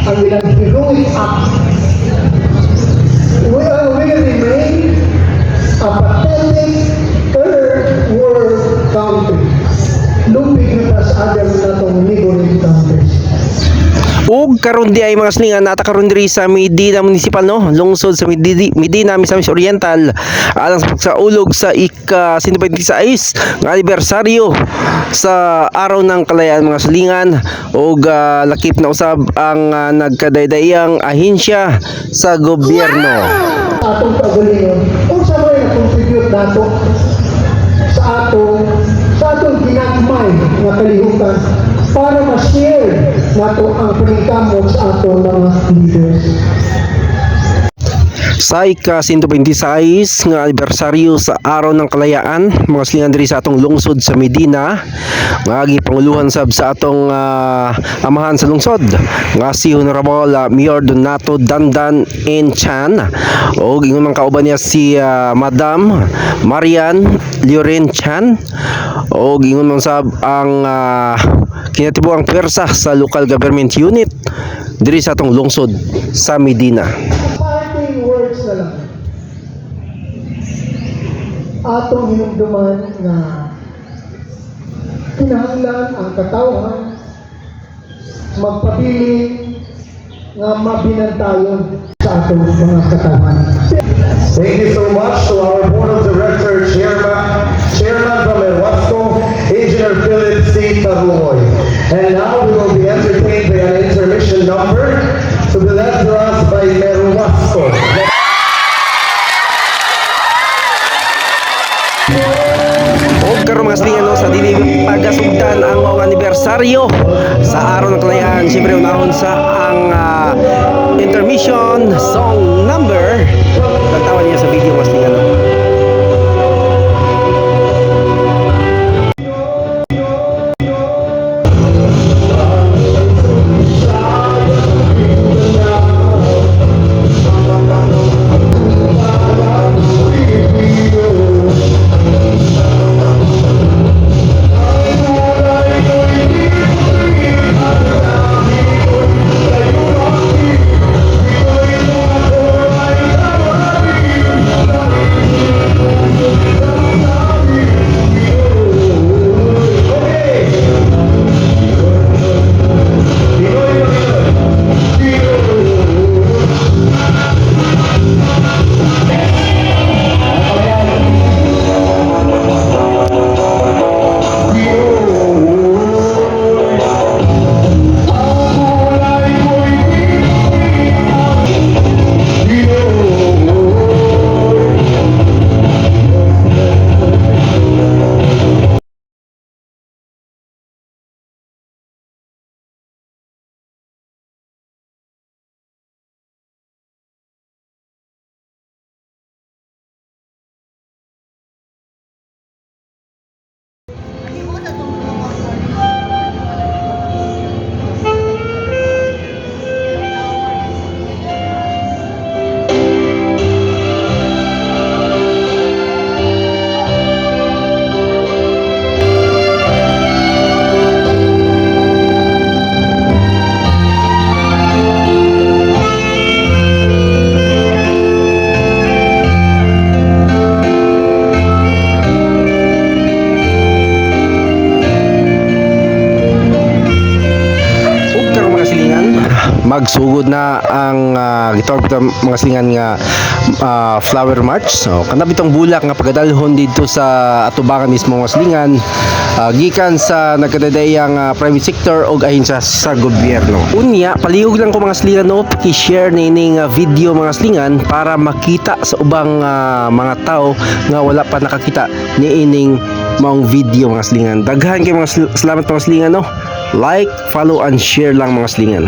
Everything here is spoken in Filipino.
ang ilang heroic act will remain a pathetic third world country. Lumpig na tas adam na itong neighboring countries. Ug karon di ay mga slingan nata karon diri sa Medina Municipal no, lungsod sa Medina Misamis Oriental alang sa ulog sa ika-126 nga anibersaryo sa araw ng kalayaan mga slingan ug lakip na usab ang nagkadaydayang ahensya sa gobyerno. Atong kaugalingon kung sa may na-contribute nato sa atong ginagmay nga kalihukan para ma-share nato ang paningkamot sa atong mga leaders. Sa ika-126 nga anibersaryo sa araw ng kalayaan mga slingan diri sa atong lungsod sa Medina nga gipanguluhan sab sa atong amahan sa lungsod nga si Honorable Mayor Donato Dandan N. Chan o ingon man kauban niya si Madam Marian Lloren Chan o ingon man sab ang kinatibuang pwersa sa local government unit diri sa atong lungsod sa Medina. Words na lang. Atong hinumduman nga kinahanglan ang katawhan magpabiling nga mabinantayon sa atong mga katawhan. Thank you so much to our Board of Directors Chairman from Ewasco, Engineer Philip C. Tarumoy. And now we will be entertained by an intermission number to be led to us by Mayor Ewasco. Karon mga slingan no, sa dinig pagasugdan ang mga anibersaryo sa araw ng kalayaan. Siyempre unahon sa ang intermission song number. Tagtawan niya sa video mga slingan no. Magsugod na ang gitawag mga slingan nga flower march. So kanab itong bulak nga pagadalhon dito sa atubangan mismo mga slingan gikan sa nagkadayang private sector og ahensya sa gobyerno. Unya palihog lang ko mga slingan no, paki-share nining video mga slingan para makita sa ubang mga tao nga wala pa nakakita niining maong video mga slingan. Daghan kay mga salamat mga slingan no. Like, follow and share lang mga slingan.